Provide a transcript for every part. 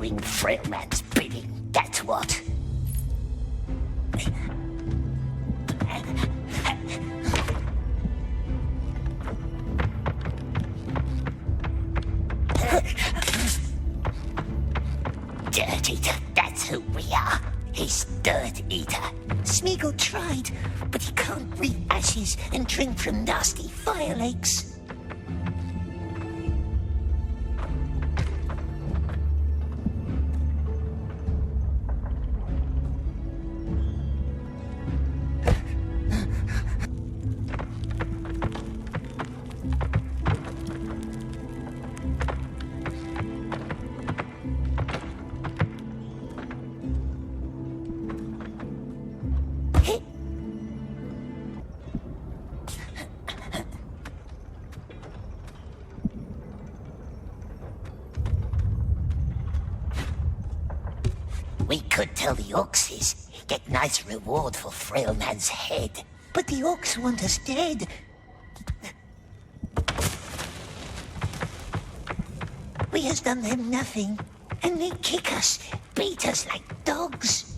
doing Frail Man's bidding, that's what. Dirt Eater, that's who we are. He's Dirt Eater. Smeagol tried, but he can't breathe ashes and drink from nasty fire lakes. We could tell the Orcses, get nice reward for Frail Man's head. But the Orcs want us dead. We has done them nothing, and they kick us, beat us like dogs.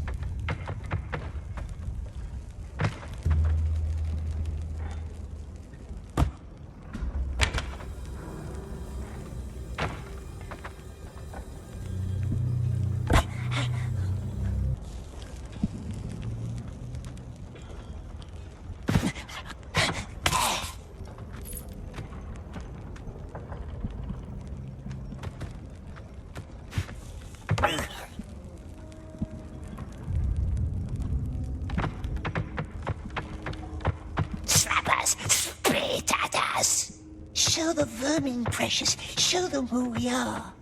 Slap us, spit at us. Show the vermin, precious. Show them who we are.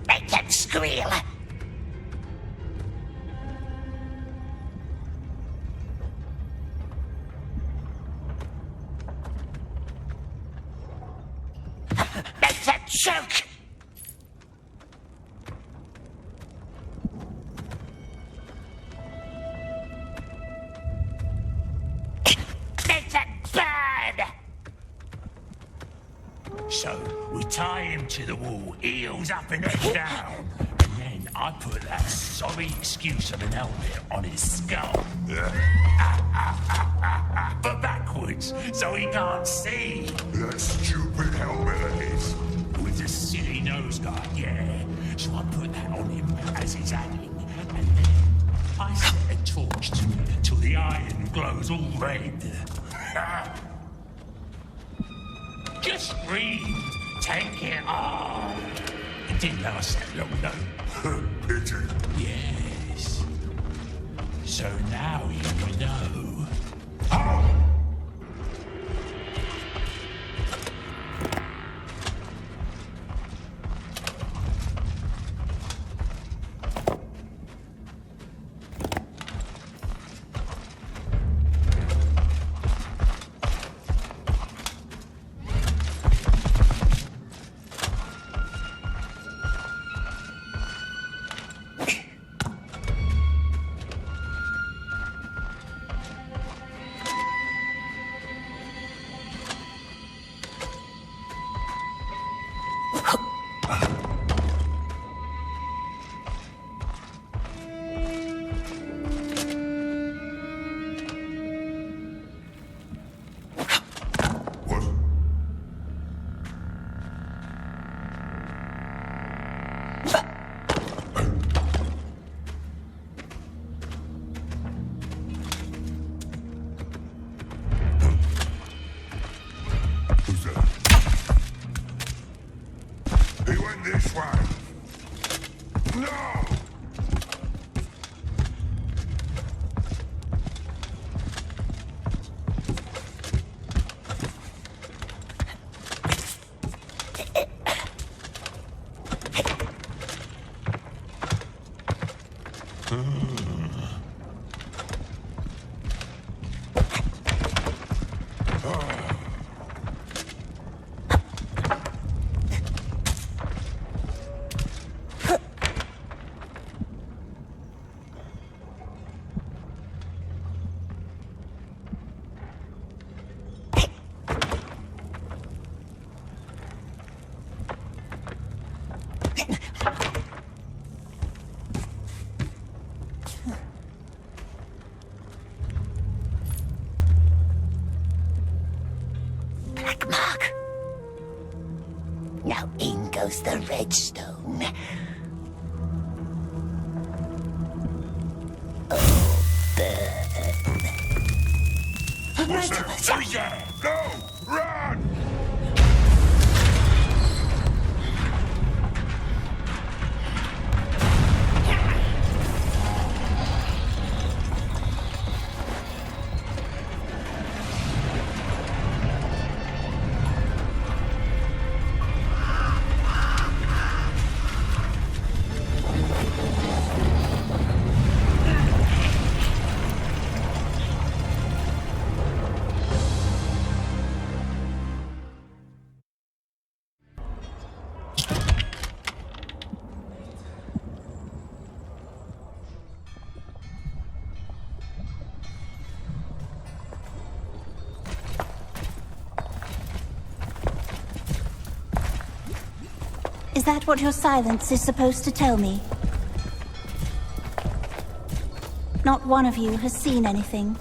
Make them squeal. Make them choke. Make them burn. So we tie him to the wall, heels up and head down, and then I put that sorry excuse of an helmet on his skull. But backwards, so he can't see. That stupid helmet of his. With the silly nose guard, yeah. So I put that on him as he's hanging, and then I set a torch to it till the iron glows all red. Just breathe. Take it off. It didn't last that long, though. Pity. Yes. So now you know. Oh! goes the redstone. Oh, burn. Right of us. Who's there? Go! Run! Is that what your silence is supposed to tell me? Not one of you has seen anything,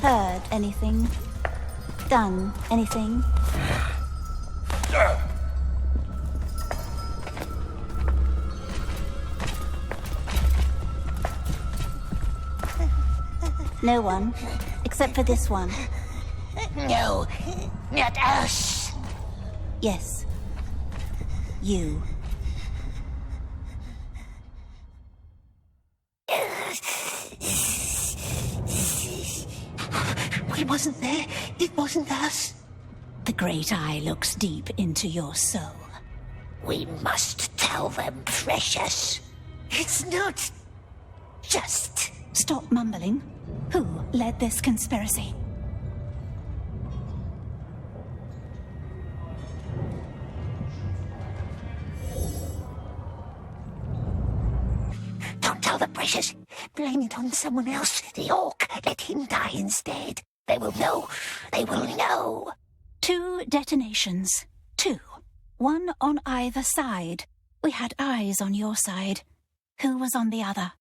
heard anything, done anything. No one, except for this one. No, not us. Yes. You. We wasn't there. It wasn't us. The Great Eye looks deep into your soul. We must tell them, precious. It's not just... Stop mumbling. Who led this conspiracy? Don't tell the precious. Blame it on someone else. The orc. Let him die instead. They will know. They will know. 2 detonations. 2. One on either side. We had eyes on your side. Who was on the other?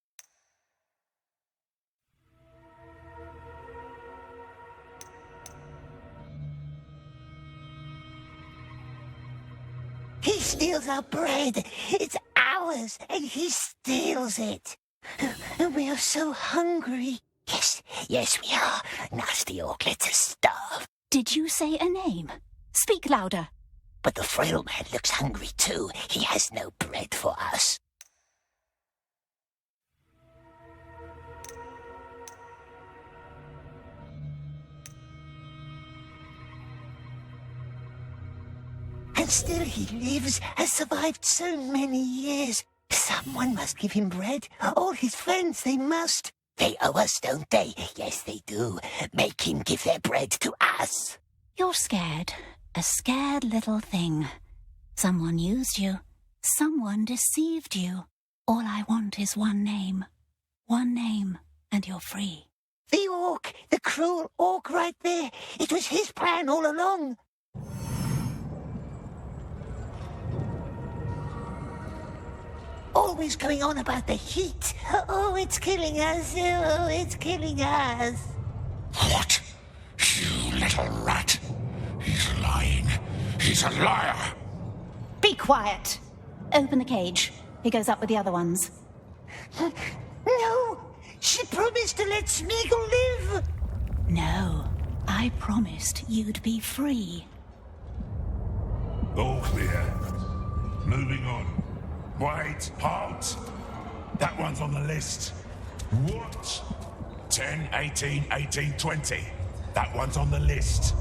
He steals our bread. It's ours, and he steals it. And we are so hungry. Yes, we are. Nasty orc lets us starve. Did you say a name? Speak louder. But the frail man looks hungry too. He has no bread for us. And still he lives, has survived so many years. Someone must give him bread. All his friends, they must. They owe us, don't they? Yes, they do. Make him give their bread to us. You're scared. A scared little thing. Someone used you. Someone deceived you. All I want is one name. One name, and you're free. The orc, the cruel orc right there. It was his plan all along. Always going on about the heat. Oh, it's killing us. Oh, it's killing us. What? You little rat. He's lying. He's a liar. Be quiet. Open the cage. He goes up with the other ones. No, she promised to let Smeagol live. No, I promised you'd be free. All clear. Moving on. Wait, halt! That one's on the list. What? 10, 18, 18, 20. That one's on the list.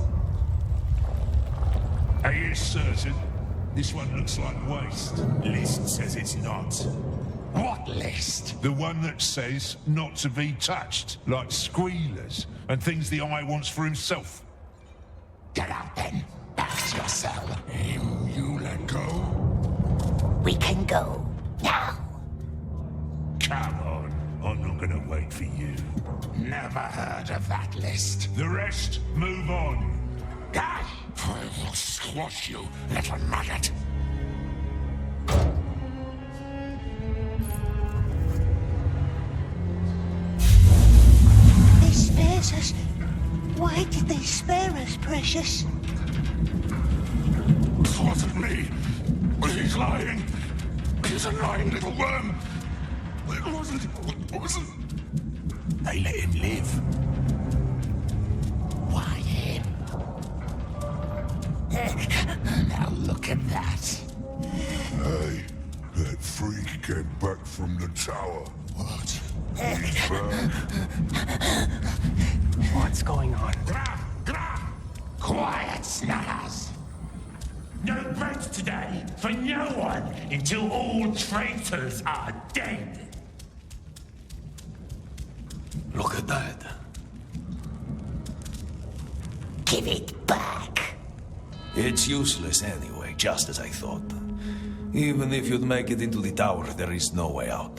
Are you certain? This one looks like waste. List says it's not. What list? The one that says not to be touched, like squealers and things the Eye wants for himself. Get out then. Back to your cell. You let go? We can go now. Come on. I'm not gonna wait for you. Never heard of that list. The rest, move on. I will squash you, little maggot. They spares us. Why did they spare us, precious? Wasn't me. He's lying. He's a lying little worm. It wasn't. They let him live. Why him? Now look at that. Hey, that freak came back from the tower. What? He's back. What's going on? Quiet, snutters. No bread today for no one until all traitors are dead. Look at that. Give it back. It's useless anyway, just as I thought. Even if you'd make it into the tower, there is no way out.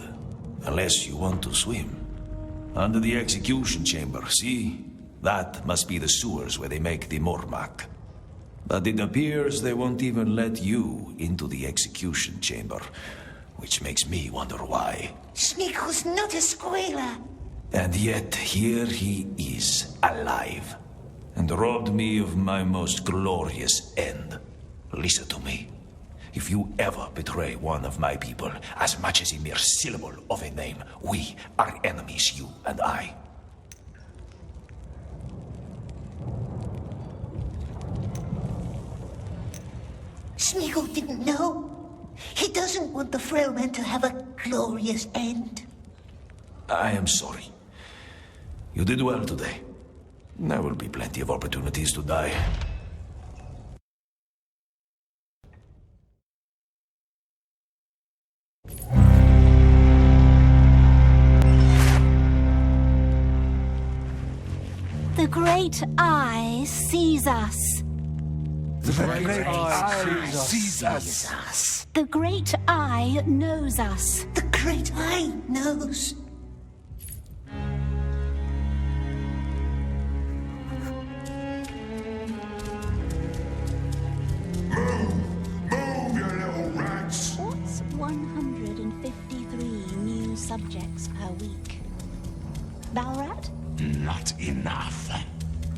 Unless you want to swim. Under the execution chamber, see? That must be the sewers where they make the Mormac. But it appears they won't even let you into the execution chamber, which makes me wonder why. Smeagol's not a squealer. And yet, here he is, alive, and robbed me of my most glorious end. Listen to me. If you ever betray one of my people, as much as a mere syllable of a name, we are enemies, you and I. Smeagol didn't know. He doesn't want the frail man to have a glorious end. I am sorry. You did well today. There will be plenty of opportunities to die. The great eye sees us. The great eye sees us. Jesus. The great eye knows us. The great eye knows. Move, you little rats. What's 153 new subjects per week? Balrat? Not enough.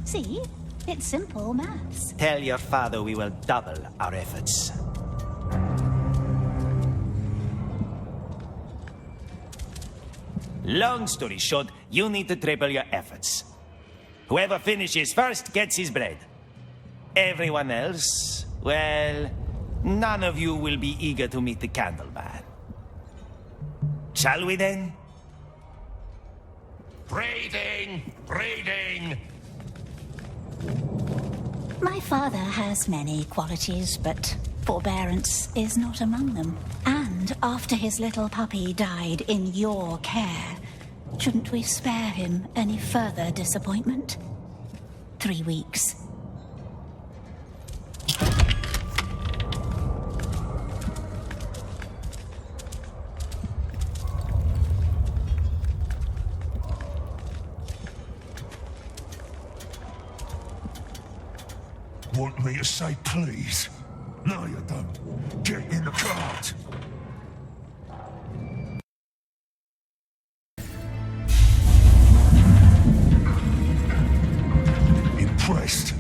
See? It's simple maths. Tell your father we will double our efforts. Long story short, you need to triple your efforts. Whoever finishes first gets his bread. Everyone else, well, none of you will be eager to meet the Candleman. Shall we then? Breeding! Breeding! My father has many qualities, but forbearance is not among them. And after his little puppy died in your care, shouldn't we spare him any further disappointment? 3 weeks. Want me to say please? No, you don't. Get in the cart. Impressed?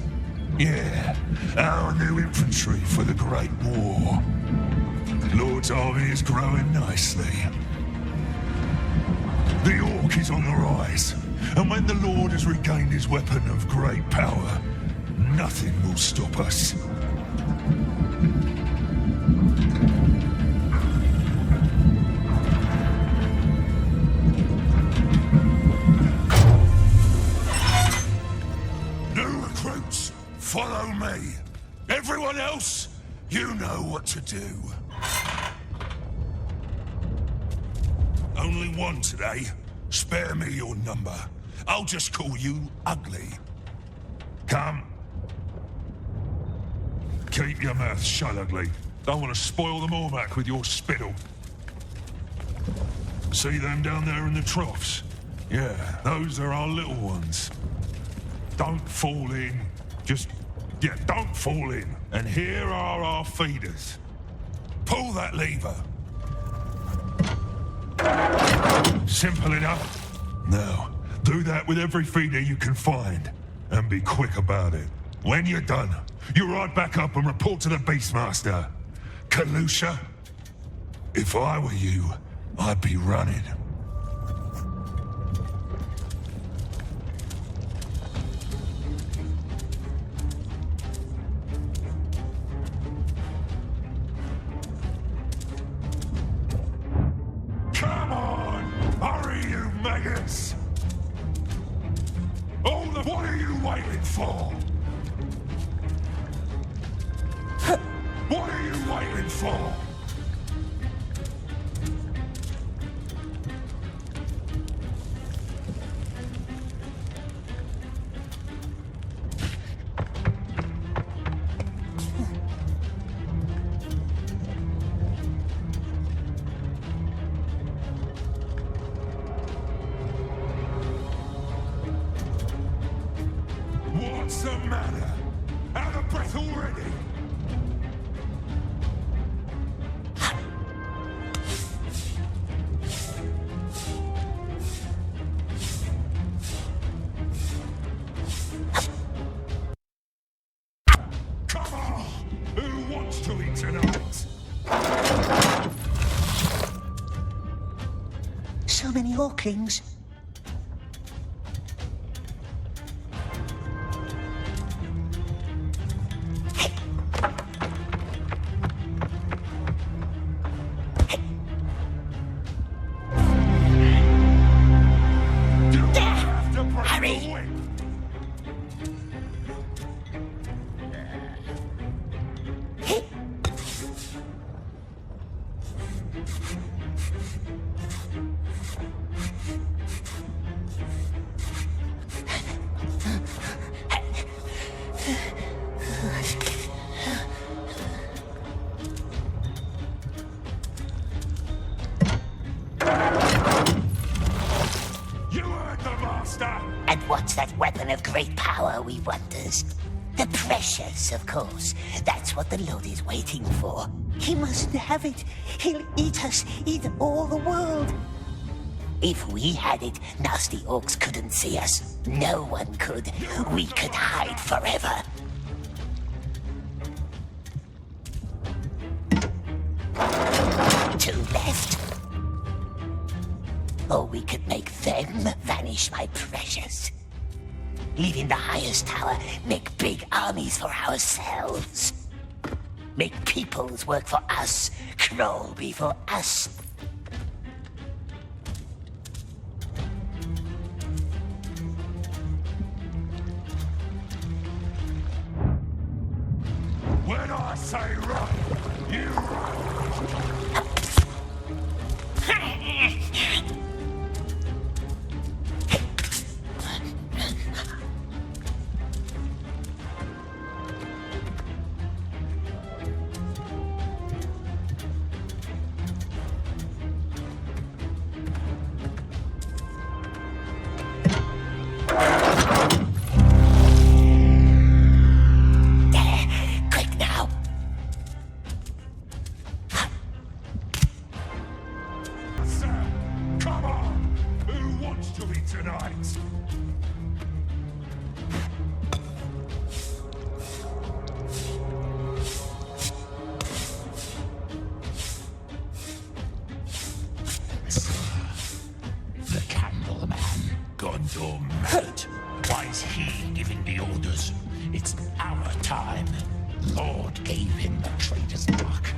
Yeah, our new infantry for the Great War. Lord's army is growing nicely. The Orc is on the rise, and when the Lord has regained his weapon of great power, nothing will stop us. New recruits, follow me. Everyone else, you know what to do. Only one today. Spare me your number. I'll just call you Ugly. Come. Keep your mouth shut, Ugly. Don't want to spoil the Mormac with your spittle. See them down there in the troughs? Yeah, those are our little ones. Don't fall in. Don't fall in. And here are our feeders. Pull that lever. Simple enough. Now, do that with every feeder you can find. And be quick about it. When you're done, You ride back up and report to the Beastmaster. Kalusha, if I were you, I'd be running. Come on! Hurry, you maggots! What are you waiting for? What are you waiting for? What's the matter? Out of breath already? Come on! Who wants to eat tonight? So many Orklings. And what's that weapon of great power, we wonders? The precious, of course. That's what the Lord is waiting for. He mustn't have it. He'll eat us, eat all the world. If we had it, nasty orcs couldn't see us. No one could. We could hide forever. Two left. Or we could make them vanish, my precious. Leaving the highest tower, make big armies for ourselves. Make peoples work for us, crawl before us. When I say run, you run. Why is he giving the orders? It's our time. Lord gave him the traitor's mark.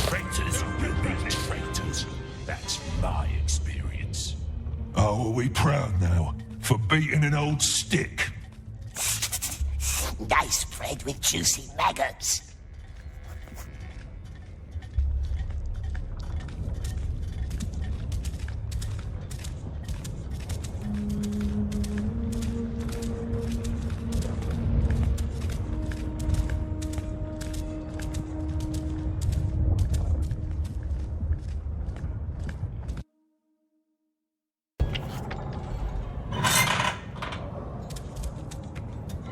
Traitors will be traitors. That's my experience. Oh, are we proud now? For beating an old stick? Nice bread with juicy maggots.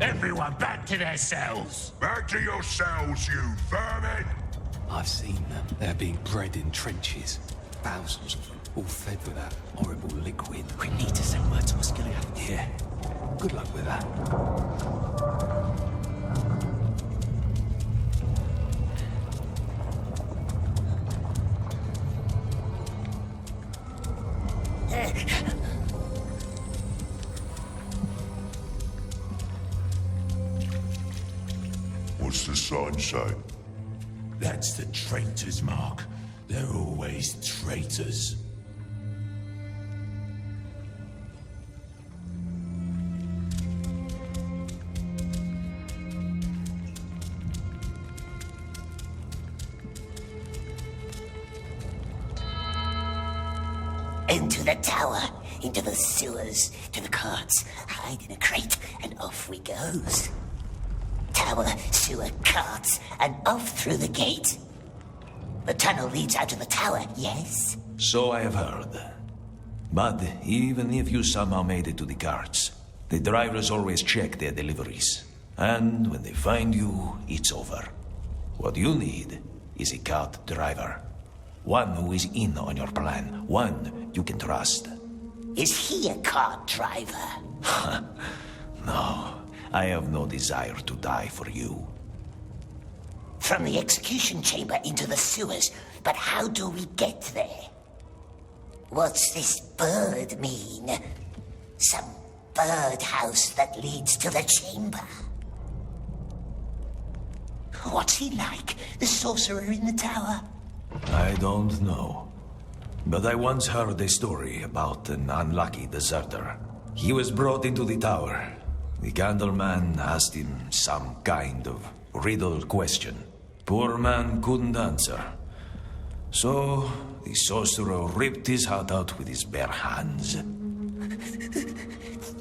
Everyone back to their cells. Back to your cells, you vermin! I've seen them. They're being bred in trenches. Thousands of them, all fed with that horrible liquid. We need to send word to Osgiliath. Yeah. Good luck with that. What's the sign say? That's the traitor's mark. They're always traitors. Into the tower, into the sewers, to the carts, hide in a crate, and off we goes. Tower, sewer, carts, and off through the gate. The tunnel leads out to the tower, yes? So I have heard. But even if you somehow made it to the carts, the drivers always check their deliveries. And when they find you, it's over. What you need is a cart driver. One who is in on your plan. One you can trust. Is he a cart driver? No, I have no desire to die for you. From the execution chamber into the sewers, but how do we get there? What's this bird mean? Some birdhouse that leads to the chamber? What's he like, the sorcerer in the tower? I don't know. But I once heard a story about an unlucky deserter. He was brought into the tower. The Candleman asked him some kind of riddle question. Poor man couldn't answer. So the sorcerer ripped his heart out with his bare hands.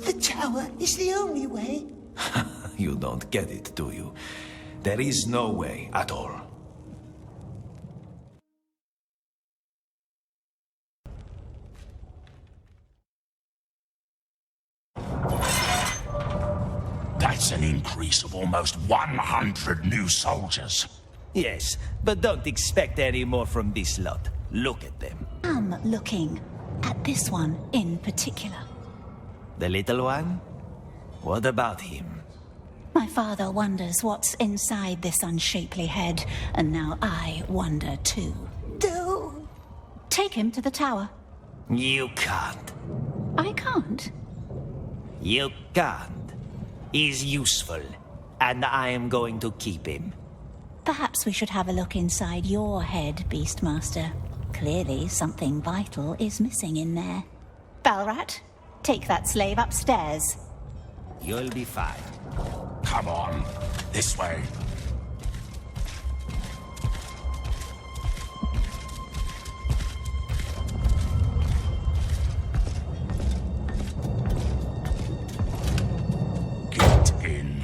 The tower is the only way. You don't get it, do you? There is no way at all. That's an increase of almost 100 new soldiers. Yes, but don't expect any more from this lot. Look at them. I'm looking at this one in particular. The little one? What about him? My father wonders what's inside this unshapely head, and now I wonder too. Do. Take him to the tower. You can't. I can't. You can't. He's useful, and I am going to keep him. Perhaps we should have a look inside your head, Beastmaster. Clearly something vital is missing in there. Balrat, take that slave upstairs. You'll be fine. Come on, this way. Get in.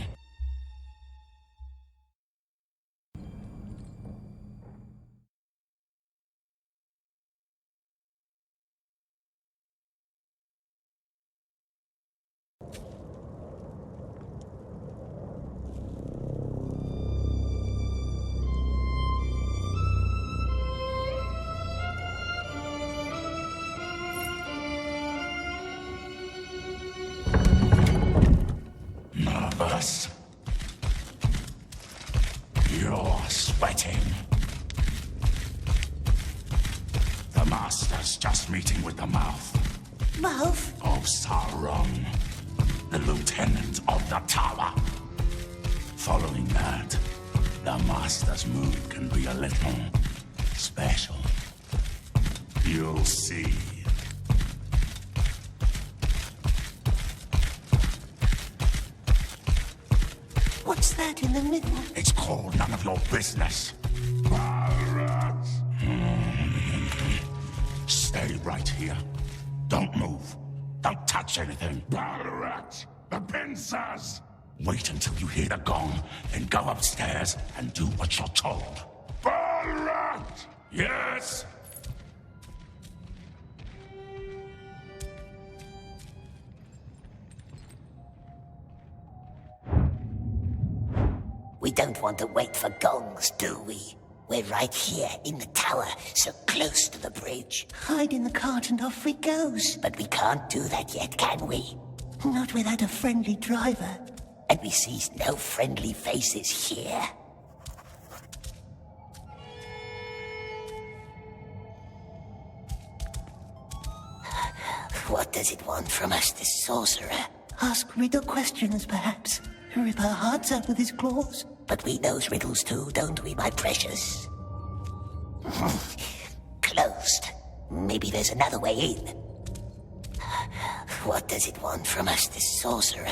Nervous? You're sweating. The Master's just meeting with the mouth Mouth? of Sauron, the lieutenant of the tower. Following that, the Master's mood can be a little special. You'll see. What's that in the middle? It's called none of your business. Stay right here. Don't move. Don't touch anything. Ballarat, the pincers. Wait until you hear the gong, then go upstairs and do what you're told. Ballarat! Yes? We don't want to wait for gongs, do we? We're right here in the tower, so close to the bridge. Hide in the cart and off we goes. But we can't do that yet, can we? Not without a friendly driver. And we sees no friendly faces here. What does it want from us, this sorcerer? Ask riddle questions, perhaps. Rip our hearts out with his claws. But we knows riddles too, don't we, my precious? Closed. Maybe there's another way in. What does it want from us, this sorcerer?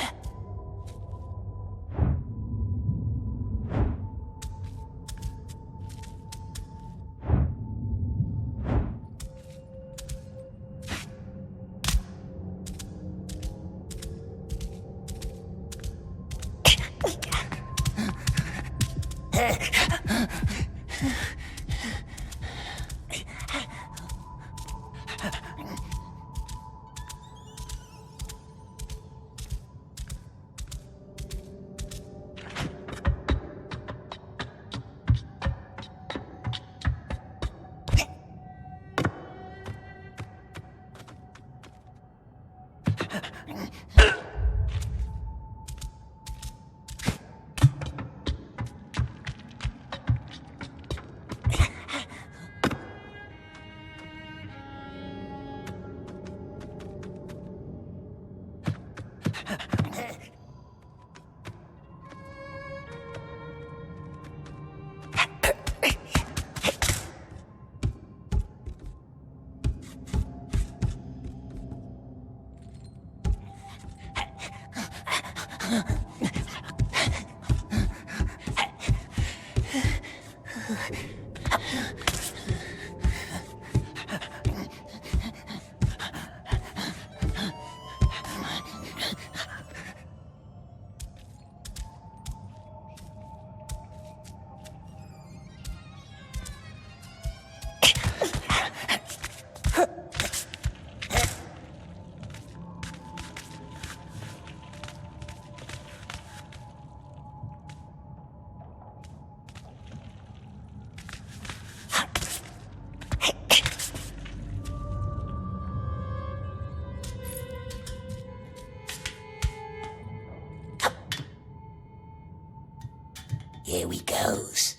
Here we goes.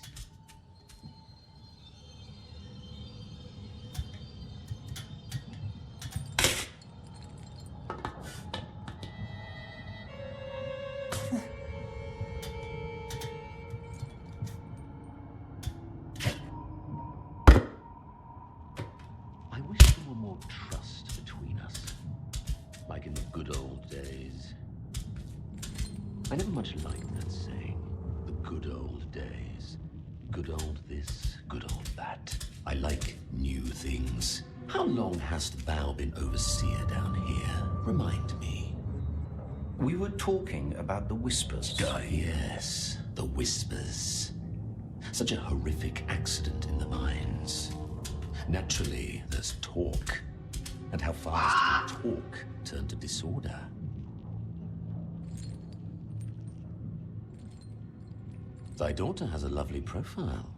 I wish there were more trust between us, like in the good old days. I never much liked that saying. Good old days. Good old this, good old that. I like new things. How long hast thou been overseer down here? Remind me. We were talking about the Whispers. Yes, the Whispers. Such a horrific accident in the mines. Naturally, there's talk. And how fast can talk turn to disorder? Thy daughter has a lovely profile.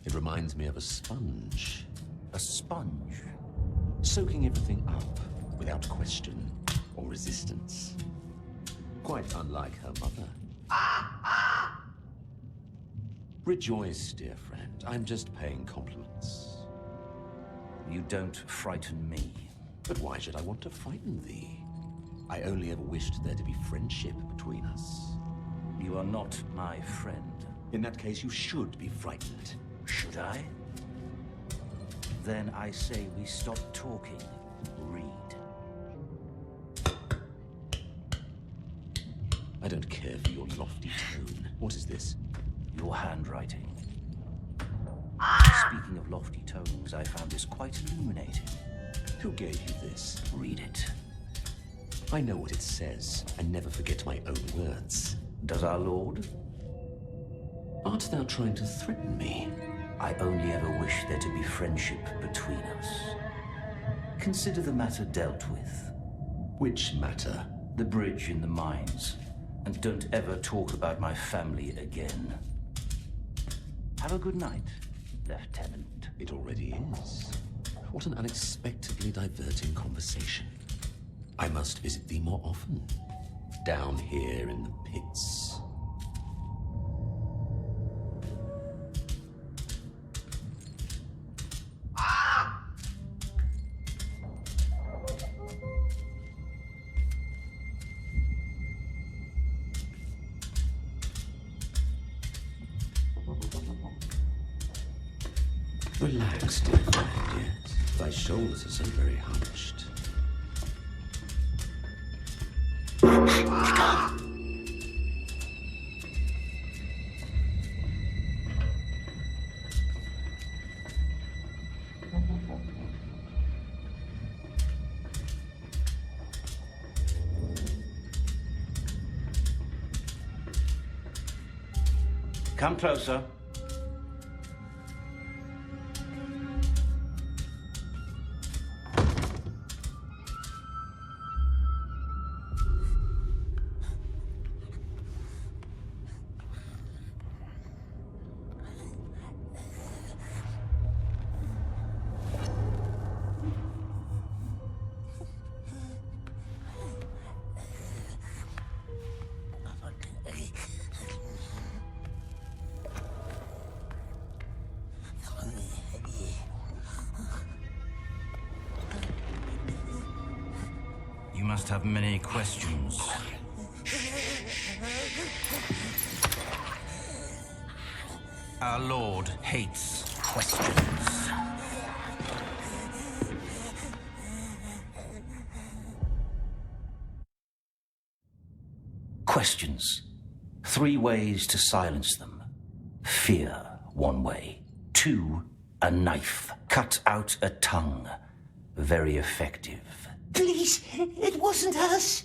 It reminds me of a sponge. A sponge? Soaking everything up without question or resistance. Quite unlike her mother. Rejoice, dear friend. I'm just paying compliments. You don't frighten me. But why should I want to frighten thee? I only ever wished there to be friendship between us. You are not my friend. In that case, you should be frightened. Should I? Then I say we stop talking. Read. I don't care for your lofty tone. What is this? Your handwriting. Speaking of lofty tones, I found this quite illuminating. Who gave you this? Read it. I know what it says, and never forget my own words. Does our Lord? Art thou trying to threaten me? I only ever wish there to be friendship between us. Consider the matter dealt with. Which matter? The bridge in the mines. And don't ever talk about my family again. Have a good night, Lieutenant. It already is. What an unexpectedly diverting conversation. I must visit thee more often. Down here in the pits. Relax, dear friend, yes. Thy shoulders are so very hunched. Come closer. You must have many questions. Our Lord hates questions. Questions. 3 ways to silence them. Fear, 1 way. 2, a knife. Cut out a tongue. Very effective. Please, it wasn't us.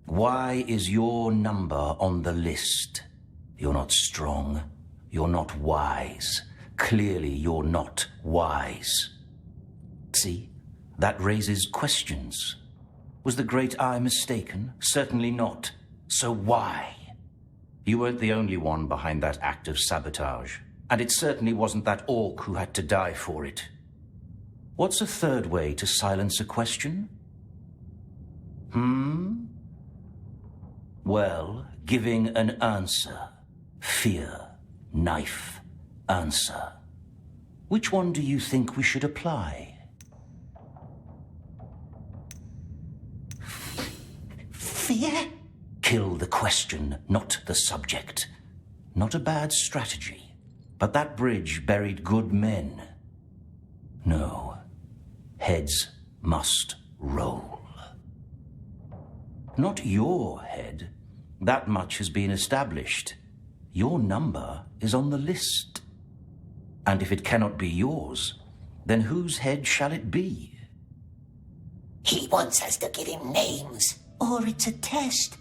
Why is your number on the list? You're not strong. You're not wise. Clearly, you're not wise. See? That raises questions. Was the great eye mistaken? Certainly not. So why? You weren't the only one behind that act of sabotage. And it certainly wasn't that orc who had to die for it. What's a 3rd way to silence a question? Well, giving an answer. Fear, knife, answer. Which one do you think we should apply? Fear? Kill the question, not the subject. Not a bad strategy. But that bridge buried good men. No. Heads must roll. Not your head. That much has been established. Your number is on the list. And if it cannot be yours, then whose head shall it be? He wants us to give him names, or it's a test.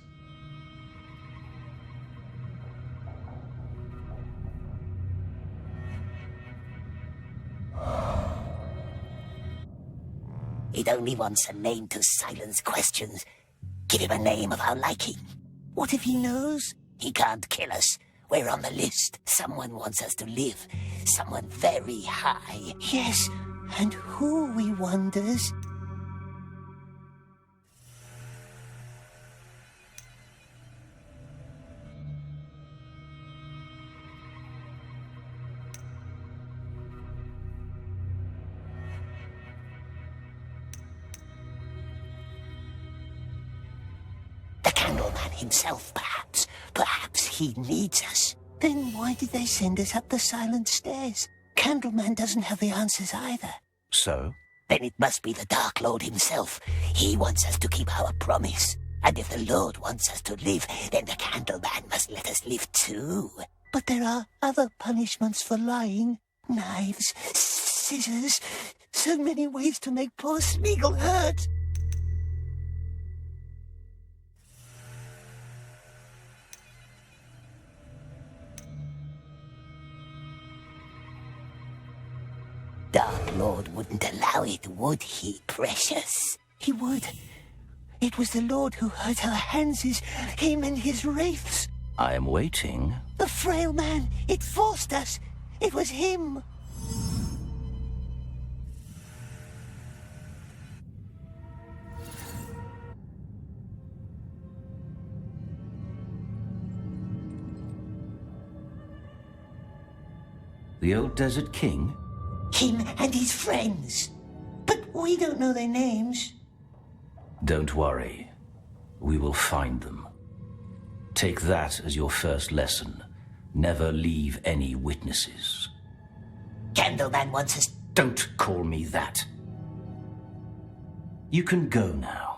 It only wants a name to silence questions. Give him a name of our liking. What if he knows? He can't kill us. We're on the list. Someone wants us to live. Someone very high. Yes, and who, we wonders? Himself, perhaps. Perhaps he needs us. Then why did they send us up the silent stairs? Candleman doesn't have the answers either. So? Then it must be the Dark Lord himself. He wants us to keep our promise. And if the Lord wants us to live, then the Candleman must let us live too. But there are other punishments for lying. Knives, scissors, so many ways to make poor Smeagol hurt. Dark Lord wouldn't allow it, would he, precious? He would. It was the Lord who hurt our Hanses, him and his wraiths. I am waiting. The frail man, it forced us. It was him. The old Desert King? Him and his friends. But we don't know their names. Don't worry. We will find them. Take that as your first lesson. Never leave any witnesses. Candleman wants us... Don't call me that. You can go now.